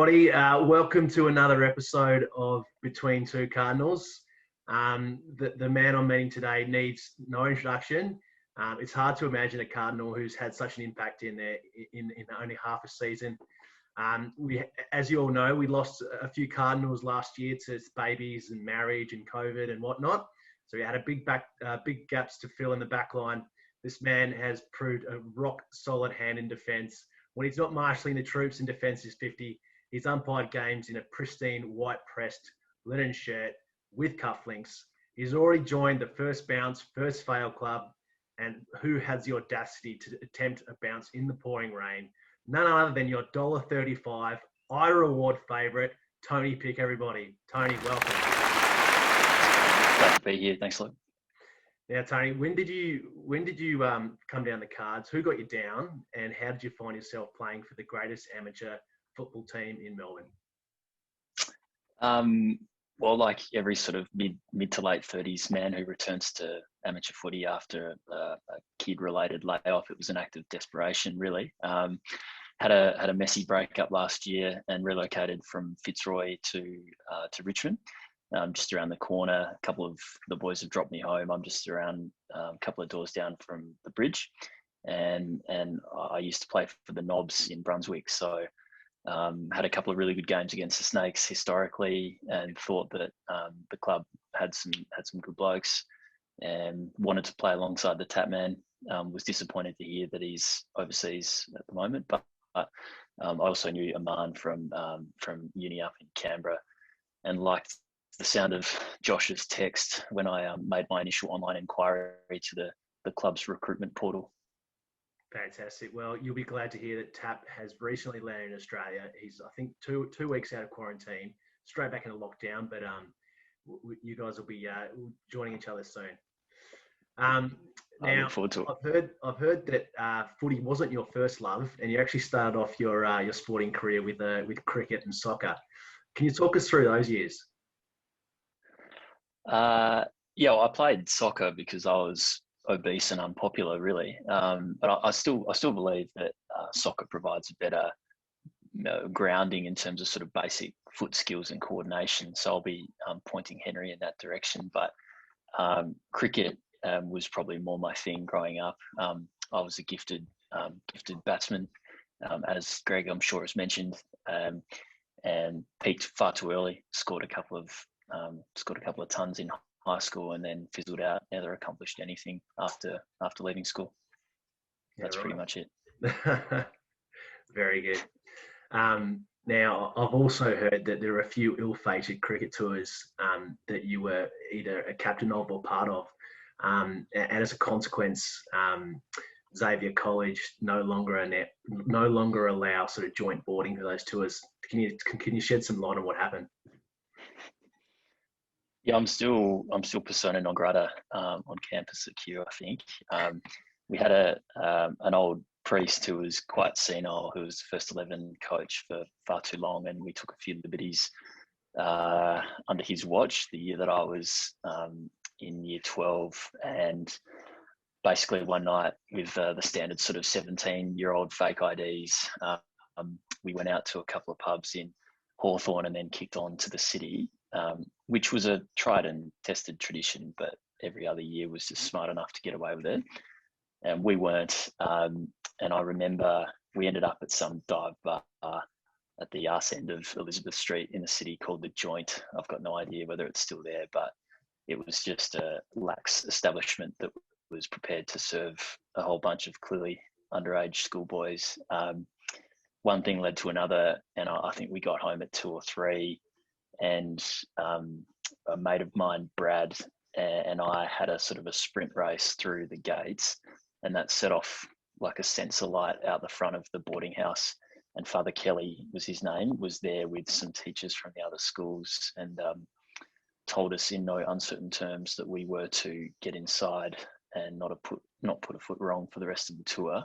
everybody. Welcome to another episode of Between Two Cardinals. The man I'm meeting today needs no introduction. It's hard to imagine a Cardinal who's had such an impact in only half a season. As you all know, we lost a few Cardinals last year to babies and marriage and COVID and whatnot. So we had big gaps to fill in the back line. This man has proved a rock solid hand in defence. When he's not marshalling the troops in defence's 50, he's umpired games in a pristine white-pressed linen shirt with cufflinks. He's already joined the first bounce, first fail club, and who has the audacity to attempt a bounce in the pouring rain? None other than your $1.35 IRA Award favourite, Tony Pick, everybody. Tony, welcome. Glad to be here. Thanks, Luke. Now, Tony, when did you come down the cards? Who got you down, and how did you find yourself playing for the greatest amateur football team in Melbourne? Well, like every sort of mid to late 30s man who returns to amateur footy after a kid-related layoff, it was an act of desperation, really. Had a messy breakup last year and relocated from Fitzroy to Richmond. Just around the corner. A couple of the boys have dropped me home. I'm just around a couple of doors down from the bridge, and I used to play for the Knobs in Brunswick. So had a couple of really good games against the Snakes historically, and thought that the club had some good blokes, and wanted to play alongside the Tapman. Was disappointed to hear that he's overseas at the moment, but I also knew Aman from uni up in Canberra, and liked the sound of Josh's text when I made my initial online inquiry to the club's recruitment portal. Fantastic. Well, you'll be glad to hear that Tap has recently landed in Australia. He's, I think, two weeks out of quarantine, straight back into lockdown, but you guys will be joining each other soon. I Now, look forward to it. I've heard that footy wasn't your first love, and you actually started off your sporting career with cricket and soccer. Can you talk us through those years? Well, I played soccer because I was obese and unpopular, really. But I still believe that soccer provides a better grounding in terms of sort of basic foot skills and coordination. So I'll be pointing Henry in that direction. But cricket was probably more my thing growing up. I was a gifted batsman, as Greg, I'm sure, has mentioned, and peaked far too early. Scored a couple of tons in high school, and then fizzled out. Never accomplished anything after leaving school. That's pretty much it. Very good. Now, I've also heard that there are a few ill-fated cricket tours that you were either a captain of or part of, and as a consequence, Xavier College no longer allow sort of joint boarding for those tours. Can you shed some light on what happened? Yeah, I'm still persona non grata on campus at Kew, I think. We had an old priest who was quite senile, who was the first 11 coach for far too long, and we took a few liberties under his watch the year that I was in year 12. And basically one night, with the standard sort of 17-year-old fake IDs, we went out to a couple of pubs in Hawthorn and then kicked on to the city, which was a tried and tested tradition, but every other year was just smart enough to get away with it. And we weren't. And I remember we ended up at some dive bar at the arse end of Elizabeth Street in the city called The Joint. I've got no idea whether it's still there, but it was just a lax establishment that was prepared to serve a whole bunch of clearly underage schoolboys. One thing led to another, and I think we got home at 2 or 3, and a mate of mine, Brad, and I had a sort of a sprint race through the gates, and that set off like a sensor light out the front of the boarding house. And Father Kelly was his name, was there with some teachers from the other schools, and told us in no uncertain terms that we were to get inside and not put a foot wrong for the rest of the tour.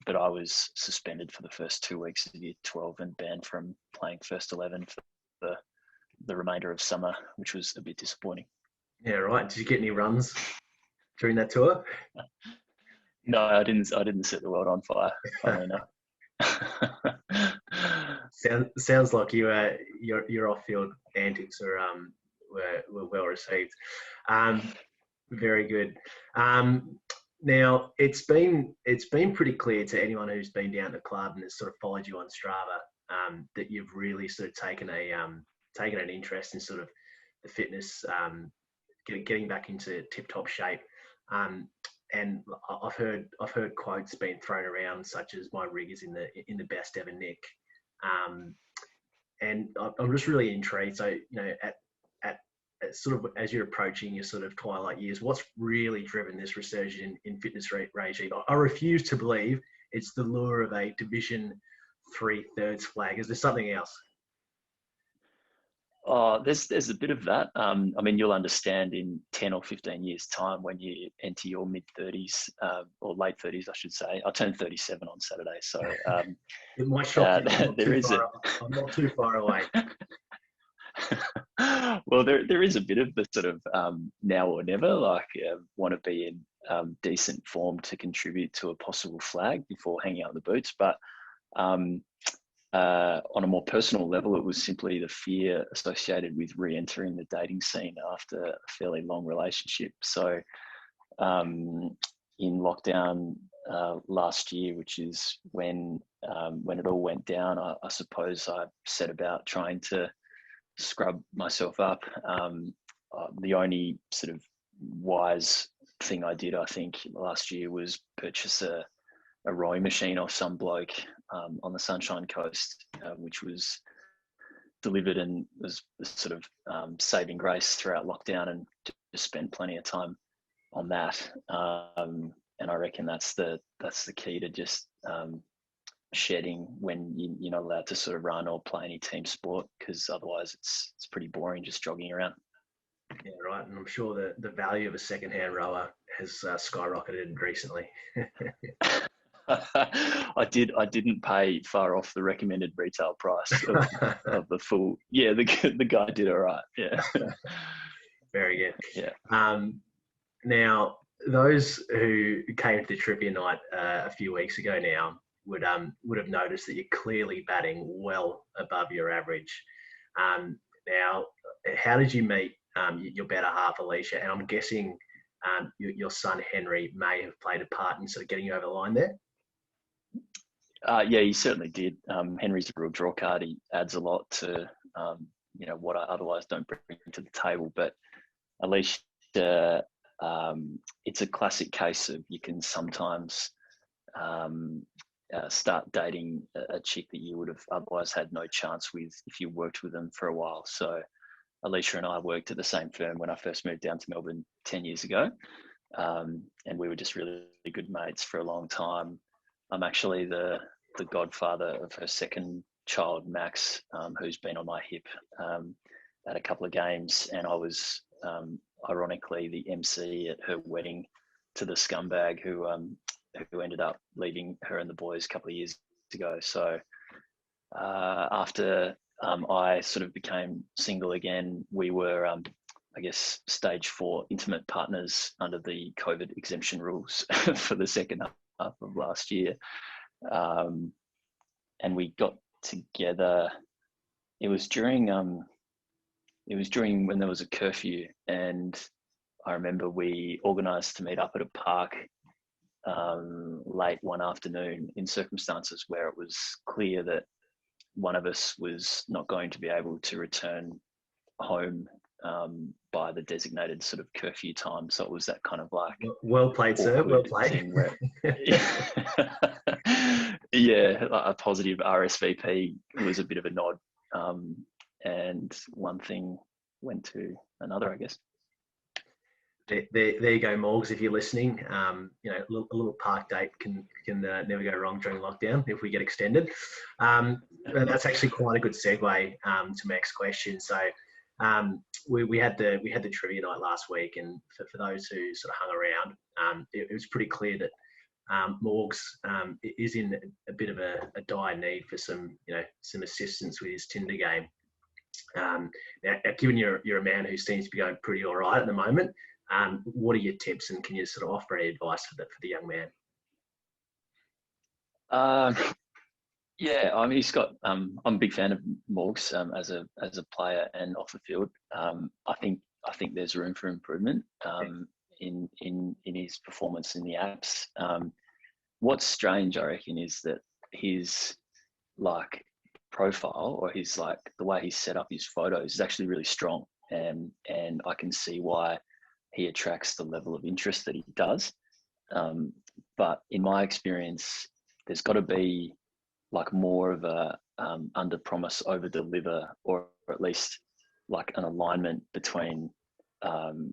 But I was suspended for the first 2 weeks of year 12 and banned from playing first 11 for the remainder of summer, which was a bit disappointing. Yeah, right. Did you get any runs during that tour? No, I didn't set the world on fire, funnily enough. Sounds like your off-field antics were well received. Very good. Now it's been pretty clear to anyone who's been down at the club and has sort of followed you on Strava that you've really sort of taken an interest in sort of the fitness, getting back into tip-top shape. And I've heard quotes being thrown around such as "my rig is in the best ever nick," and I'm just really intrigued. So at sort of as you're approaching your sort of twilight years, what's really driven this resurgence in fitness regime? I refuse to believe it's the lure of a Division 3 thirds flag. Is there something else? Oh, there's a bit of that. I mean, you'll understand in 10 or 15 years' time when you enter your mid-30s, or late 30s, I should say. I turned 37 on Saturday, so it might shock you. I'm not too far away. Well, there is a bit of the sort of now or never, like want to be in decent form to contribute to a possible flag before hanging out the boots. But on a more personal level, it was simply the fear associated with re-entering the dating scene after a fairly long relationship. So in lockdown last year, which is when it all went down, I suppose I set about trying to scrub myself up. The only sort of wise thing I did, I think, last year was purchase a rowing machine off some bloke on the Sunshine Coast, which was delivered and was sort of saving grace throughout lockdown, and just spent plenty of time on that. And I reckon that's the key to just shedding when you're not allowed to sort of run or play any team sport, because otherwise it's pretty boring just jogging around. Yeah, right. And I'm sure the value of a second-hand rower has skyrocketed recently. I didn't pay far off the recommended retail price of the full. Yeah, the guy did all right. Yeah. Very good. Yeah. Now, those who came to the trivia night a few weeks ago now would have noticed that you're clearly batting well above your average. Now, how did you meet your better half, Alicia? And I'm guessing your son Henry may have played a part in sort of getting you over the line there. Yeah, he certainly did. Henry's a real draw card. He adds a lot to what I otherwise don't bring to the table. But Alicia, it's a classic case of you can sometimes start dating a chick that you would have otherwise had no chance with if you worked with them for a while. So Alicia and I worked at the same firm when I first moved down to Melbourne 10 years ago. And we were just really good mates for a long time. I'm actually the godfather of her second child, Max, who's been on my hip at a couple of games. And I was ironically the MC at her wedding to the scumbag who ended up leaving her and the boys a couple of years ago. So after I sort of became single again, we were, I guess, stage 4 intimate partners under the COVID exemption rules for the second half of last year. And we got together. It was during when there was a curfew, and I remember we organised to meet up at a park late one afternoon in circumstances where it was clear that one of us was not going to be able to return home by the designated sort of curfew time. So it was that kind of like, well played, sir. Well played. Where, yeah, a positive RSVP was a bit of a nod, and one thing went to another, I guess. There you go, Morgs. If you're listening, a little park date can never go wrong during lockdown if we get extended. That's actually quite a good segue to my next question. So we had the trivia night last week, and for those who sort of hung around, it was pretty clear that Morgs is in a bit of a dire need for some assistance with his Tinder game. Now, given you're a man who seems to be going pretty all right at the moment, what are your tips, and can you sort of offer any advice for the young man? Yeah, I mean, he's got. I'm a big fan of Morgs as a player and off the field. I think there's room for improvement in his performance in the apps. What's strange, I reckon, is that his like profile or his like the way he's set up his photos is actually really strong, and I can see why he attracts the level of interest that he does. But in my experience, there's got to be like more of a under promise over deliver, or at least like an alignment between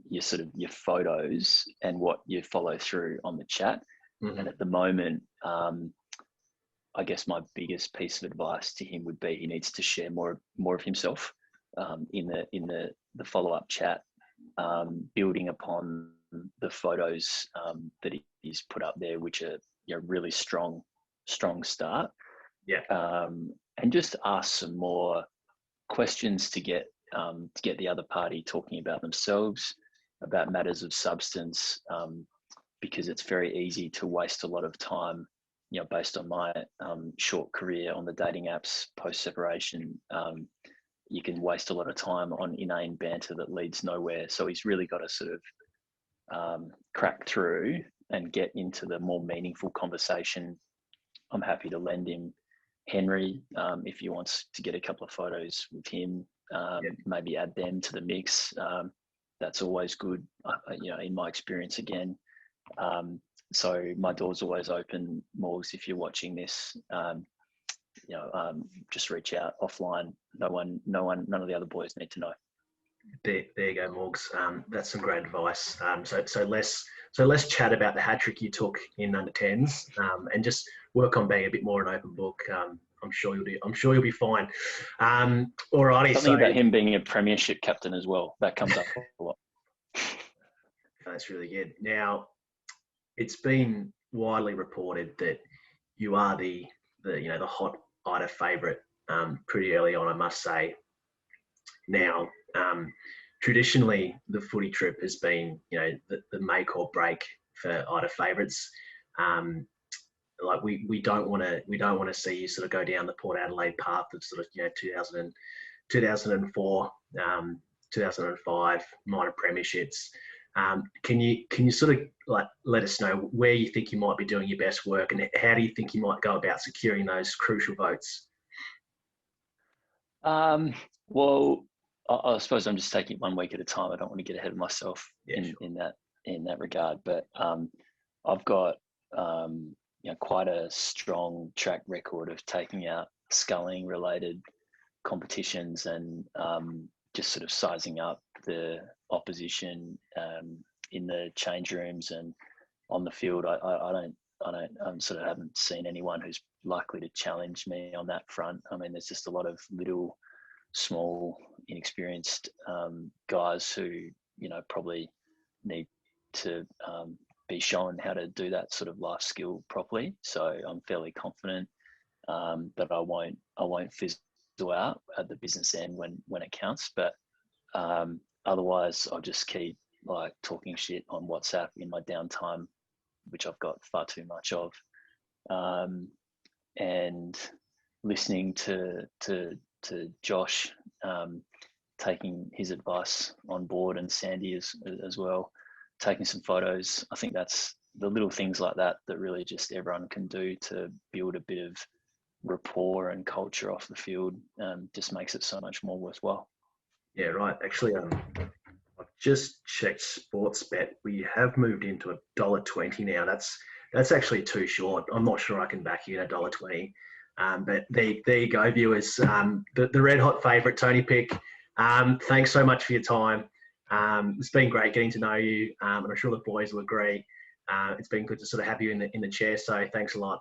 your sort of your photos and what you follow through on the chat. Mm-hmm. And at the moment, I guess my biggest piece of advice to him would be he needs to share more of himself in the follow up chat, building upon the photos that he's put up there, which are really strong start. Yeah. And just ask some more questions to get the other party talking about themselves, about matters of substance, because it's very easy to waste a lot of time, based on my short career on the dating apps post separation. You can waste a lot of time on inane banter that leads nowhere. So he's really got to sort of crack through and get into the more meaningful conversation. I'm happy to lend him Henry if he wants to get a couple of photos with him, maybe add them to the mix. That's always good, in my experience again. So my door's always open, Morgs, if you're watching this. Just reach out offline. None of the other boys need to know. There you go, Morgs. That's some great advice. So let's chat about the hat trick you took in under 10s, and just work on being a bit more an open book. I'm sure you'll be fine. Alrighty. Something about him being a premiership captain as well. That comes up a lot. That's really good. Now, it's been widely reported that you are the hot Ida favourite pretty early on, I must say. Now, traditionally, the footy trip has been, the make or break for Ida favourites. Like we don't want to see you sort of go down the Port Adelaide path of sort of 2004, 2005 minor premierships. Can you sort of like let us know where you think you might be doing your best work, and how do you think you might go about securing those crucial votes? Well, I suppose I'm just taking it 1 week at a time. I don't want to get ahead of myself in that regard. But I've got quite a strong track record of taking out sculling related competitions and just sort of sizing up the opposition in the change rooms and on the field. I sort of haven't seen anyone who's likely to challenge me on that front. I mean, there's just a lot of little, small, inexperienced guys who probably need to be shown how to do that sort of life skill properly. So I'm fairly confident that I won't fizzle out at the business end when it counts. But otherwise, I'll just keep like talking shit on WhatsApp in my downtime, which I've got far too much of, and listening to Josh, taking his advice on board, and Sandy as well, taking some photos. I think that's the little things like that really just everyone can do to build a bit of rapport and culture off the field. Just makes it so much more worthwhile. Yeah, right. Actually, I've just checked Sportsbet. We have moved into $1.20 now. That's actually too short. I'm not sure I can back you in $1.20. But there you go, viewers. The red hot favourite, Tony Pick. Thanks so much for your time. It's been great getting to know you, and I'm sure the boys will agree. It's been good to sort of have you in the chair. So thanks a lot.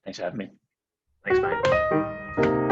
Thanks for having me. Thanks, mate.